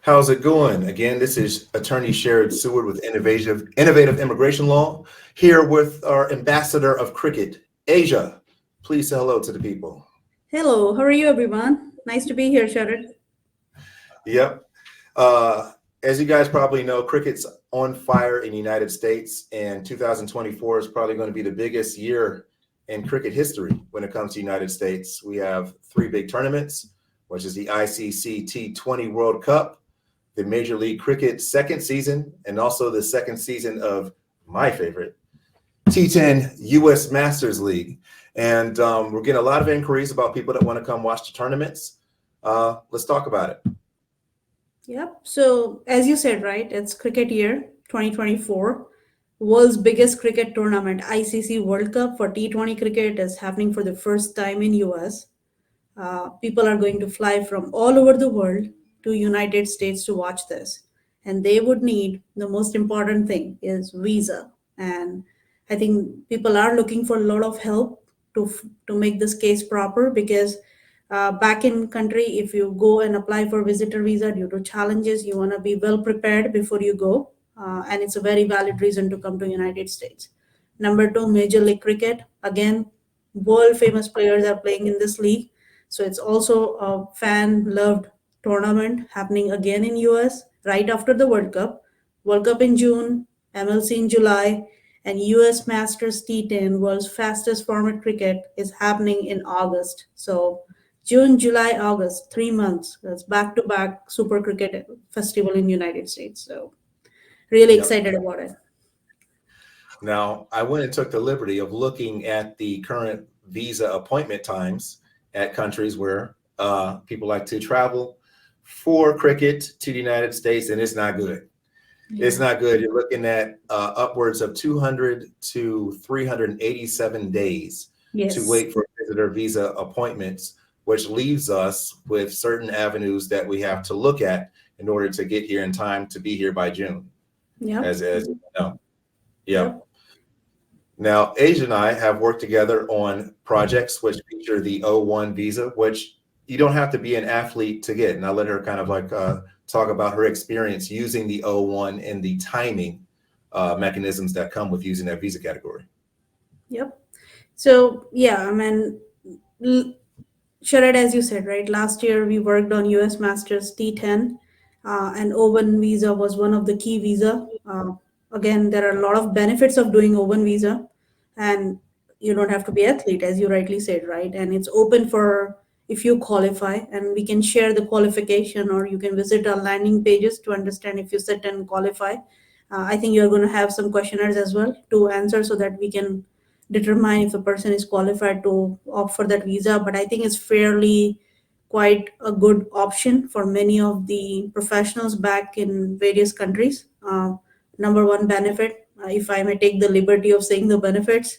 How's it going? Again, this is Attorney Sherrod Seward with Innovative Immigration Law, here with our ambassador of cricket, Asia. Please say hello to the people. Hello, how are you, everyone? Nice to be here, Sherrod. Yep. Uh, as you guys probably know, cricket's on fire in the United States, and 2024 is probably going to be the biggest year in cricket history when it comes to the United States. We have three big tournaments, which is the ICC T20 World Cup, the Major League Cricket second season, and also the second season of my favorite, T10 US Masters League. And we're getting a lot of inquiries about people that want to come watch the tournaments. Let's talk about it. Yep. So, as you said, right, it's cricket year 2024. World's biggest cricket tournament, ICC World Cup for T20 cricket, is happening for the first time in US. People are going to fly from all over the world to United States to watch this, and they would need the most important thing is visa. And I think people are looking for a lot of help to make this case proper because back in country, if you go and apply for visitor visa due to challenges, you want to be well prepared before you go, and it's a very valid reason to come to United States. Number two, Major League Cricket. Again, world famous players are playing in this league, so it's also a fan loved tournament happening again in US right after the World Cup. World Cup in June, MLC in July, and US Masters T10, world's fastest format cricket, is happening in August. So June, July, August, 3 months. That's back to back Super Cricket Festival in United States. So really Yep. excited about it. Now, I went and took the liberty of looking at the current visa appointment times at countries where people like to travel for cricket to the United States, and it's not good. It's Yeah. not good. You're looking at upwards of 200 to 387 days to Yes. wait for visitor visa appointments, which leaves us with certain avenues that we have to look at in order to get here in time to be here by June, Yep. as you know. Yeah. Yep. Now, Asia and I have worked together on projects which feature the O1 visa, which you don't have to be an athlete to get. And I'll let her kind of like talk about her experience using the O1 and the timing mechanisms that come with using that visa category. Yep. So yeah, I mean, l- Sharad, as you said, right? Last year we worked on US Masters T10, and Open visa was one of the key visa. Again, there are a lot of benefits of doing Open visa, and you don't have to be athlete, as you rightly said, right? And it's open for if you qualify, and we can share the qualification, or you can visit our landing pages to understand if you sit and qualify. I think you're going to have some questionnaires as well to answer so that we can determine if a person is qualified to opt for that visa. But I think it's fairly quite a good option for many of the professionals back in various countries. Number one benefit, if I may take the liberty of saying the benefits,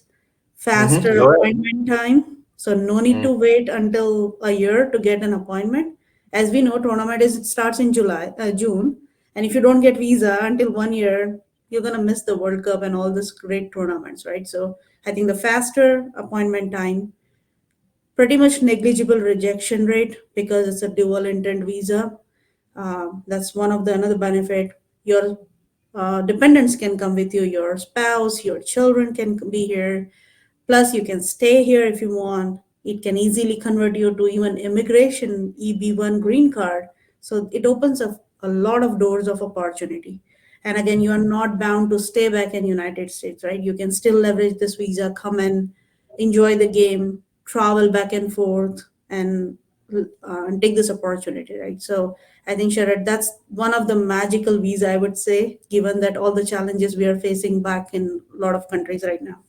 faster Go ahead. appointment time. So no need Mm. to wait until a year to get an appointment. As we know, tournament is it starts in June, and if you don't get visa until 1 year, you're gonna miss the World Cup and all these great tournaments, right? So I think the faster appointment time, pretty much negligible rejection rate because it's a dual intent visa. That's one of the another benefit. Your dependents can come with you, your spouse, your children can be here. Plus, you can stay here if you want. It can easily convert you to even immigration EB1 green card. So it opens up a lot of doors of opportunity. And again, you are not bound to stay back in United States, right? You can still leverage this visa, come and enjoy the game, travel back and forth, and take this opportunity, right? So I think, Sharad, that's one of the magical visa, I would say, given that all the challenges we are facing back in a lot of countries right now.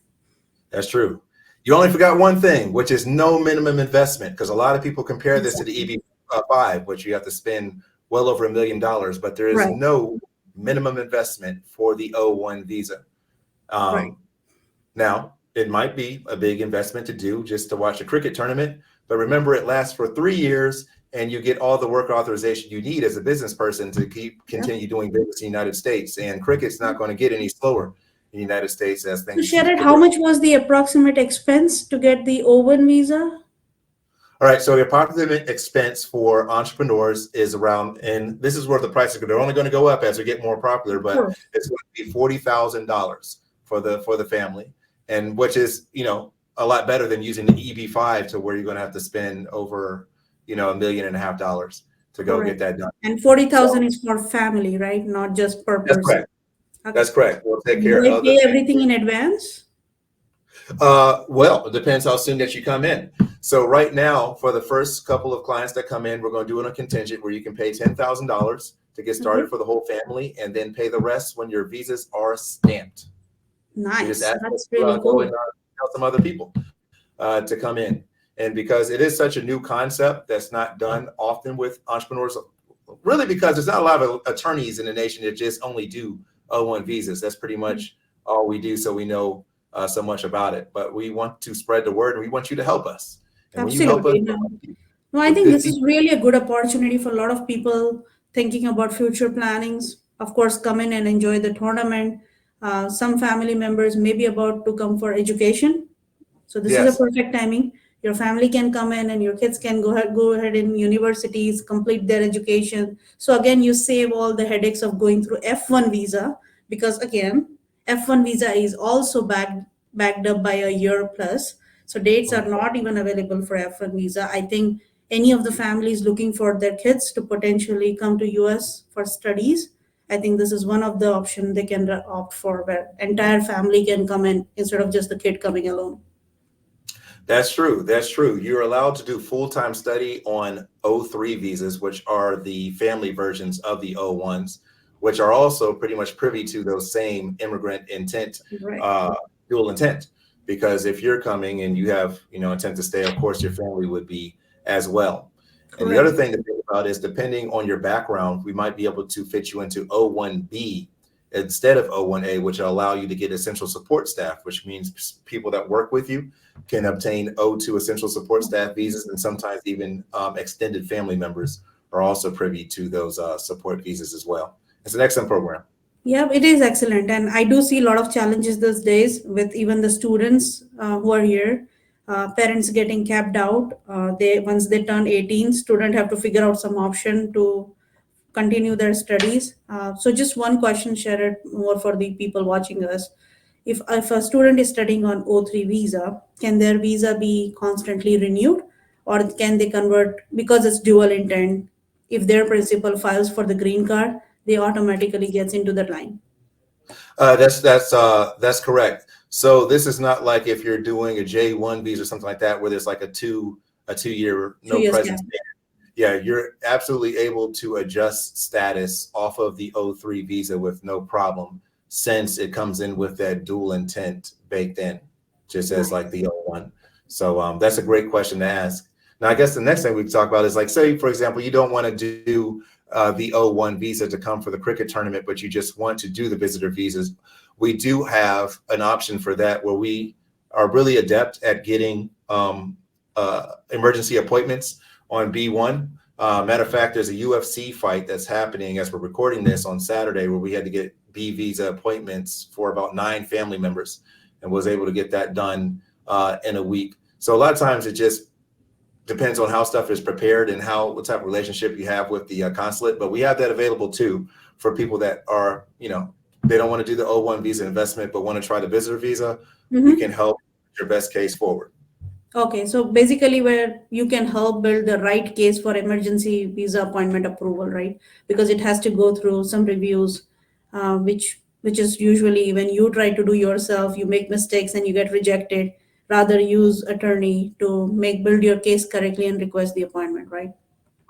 That's true. You only forgot one thing, which is no minimum investment, because a lot of people compare this to the Exactly. EB5, which you have to spend well over $1 million, but there is Right. no minimum investment for the O1 visa. Right. Um, Now, it might be a big investment to do just to watch a cricket tournament, but remember it lasts for 3 years and you get all the work authorization you need as a business person to Yep. continue doing business in the United States. And cricket's not going to get any slower in the United States as So, things Sharad, how progress. much was the approximate expense to get the Owen visa? All right, so the approximate expense for entrepreneurs is around, and this is where the prices they're only going to go up as we get more popular, Of but course. it's going to be $40,000 for the family, and which is a lot better than using the EB5 to where you're going to have to spend over $1.5 million to go get Correct. that done. And 40,000 So is for family, right? Not just per that's person. correct. Okay. That's correct. We'll take Do care I of pay the everything in advance? Well, it depends how soon that you come in. So right now, for the first couple of clients that come in, we're going to do it on a contingent where you can pay $10,000 to get started Okay. for the whole family, and then pay the rest when your visas are stamped. You just Nice. ask us That's to really go and cool. tell some other people to come in. And because it is such a new concept that's not done often with entrepreneurs, really because there's not a lot of attorneys in the nation that just only do O1 visas. That's pretty much all we do. So we know so much about it. But we want to spread the word, and we want you to help us. And when you help us Absolutely. No. No, I with think good this people, is really a good opportunity for a lot of people thinking about future plannings. Of course, come in and enjoy the tournament. Some family members may be about to come for education. So this is a yes, perfect timing. Your family can come in and your kids can go ahead in universities, complete their education. So again, you save all the headaches of going through F1 visa because again, F1 visa is also backed up by a year plus. So dates are mhm. not even available for F1 visa. I think any of the families looking for their kids to potentially come to US for studies, I think this is one of the options they can opt for where entire family can come in instead of just the kid coming alone. That's true. That's true. You're allowed to do full-time study on O3 visas, which are the family versions of the O1s, which are also pretty much privy to those same immigrant intent, Right. uh, dual intent. Because if you're coming and you have, intent to stay, of course, your family would be as well. And the other Correct. thing to think about is depending on your background, we might be able to fit you into O1B instead of O1A, which will allow you to get essential support staff, which means people that work with you can obtain O2 essential support staff visas, and sometimes even extended family members are also privy to those support visas as well. It's an excellent program. Yeah, it is excellent. And I do see a lot of challenges these days with even the students who are here. Parents getting capped out. They once they turn 18, student have to figure out some option to continue their studies. So just one question, Sherrod, more for the people watching us. If a student is studying on O3 visa, can their visa be constantly renewed? Or can they convert because it's dual intent? If their principal files for the green card, they automatically gets into the line. That's correct. So this is not like if you're doing a J1 visa or something like that, where there's like a 2 year Two no years gap. presence. Yeah, you're absolutely able to adjust status off of the O3 visa with no problem, since it comes in with that dual intent baked in, just as Nice. like the O1. So that's a great question to ask. Now, I guess the next thing we talk about is like, say, for example, you don't want to do the O1 visa to come for the cricket tournament, but you just want to do the visitor visas. We do have an option for that where we are really adept at getting emergency appointments on B1. Matter of fact, there's a UFC fight that's happening as we're recording this on Saturday where we had to get B visa appointments for about 9 family members and was able to get that done in a week. So a lot of times it just depends on how stuff is prepared and what type of relationship you have with the consulate. But we have that available too for people that are, they don't want to do the O1 visa investment, but want to try the visitor visa. We Mm-hmm. can help your best case forward. Okay, so basically, where you can help build the right case for emergency visa appointment approval, right? Because it has to go through some reviews, which is usually when you try to do yourself, you make mistakes and you get rejected. Rather use attorney to make build your case correctly and request the appointment, right?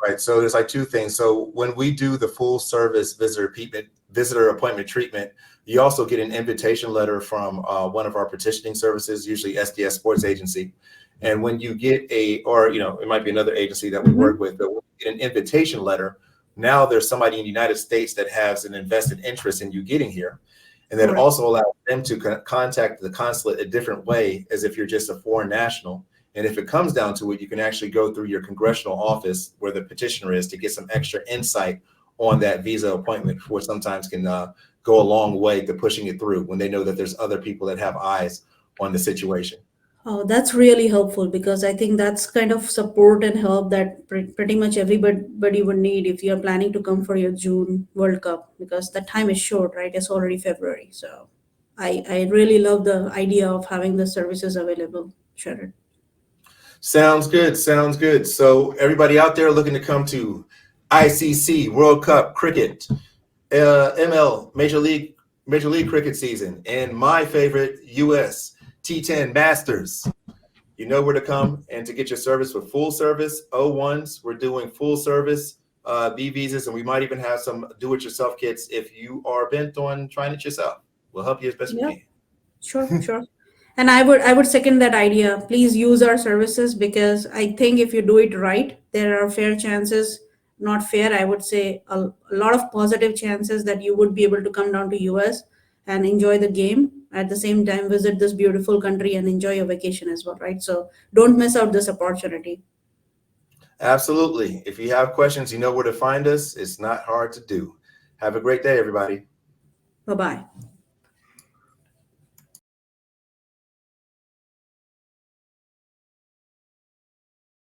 Right. So there's like 2 things. So when we do the full service visitor appointment treatment, you also get an invitation letter from one of our petitioning services, usually SDS Sports Agency. And when you get or it might be another agency that we Mm-hmm. work with, but when you get an invitation letter, now there's somebody in the United States that has an invested interest in you getting here. And that Correct. also allows them to contact the consulate a different way as if you're just a foreign national. And if it comes down to it, you can actually go through your congressional office where the petitioner is to get some extra insight on that visa appointment, which sometimes can go a long way to pushing it through when they know that there's other people that have eyes on the situation. Oh, that's really helpful because I think that's kind of support and help that pretty much everybody would need if you're planning to come for your June World Cup because the time is short, right? It's already February. So I really love the idea of having the services available, Sherrod. Sounds good. Sounds good. So everybody out there looking to come to ICC World Cup cricket, ML Major League Cricket season, and my favorite US T10 Masters. You know where to come and to get your service for full service O1s. We're doing full service B visas, and we might even have some do-it-yourself kits if you are bent on trying it yourself. We'll help you as best we Yeah, can. sure, sure. And I would second that idea. Please use our services because I think if you do it right, there are fair chances, not fair, I would say a lot of positive chances that you would be able to come down to US and enjoy the game at the same time visit this beautiful country and enjoy your vacation as well, right? So don't miss out this opportunity. Absolutely. If you have questions, you know where to find us. It's not hard to do. Have a great day, everybody. Bye-bye.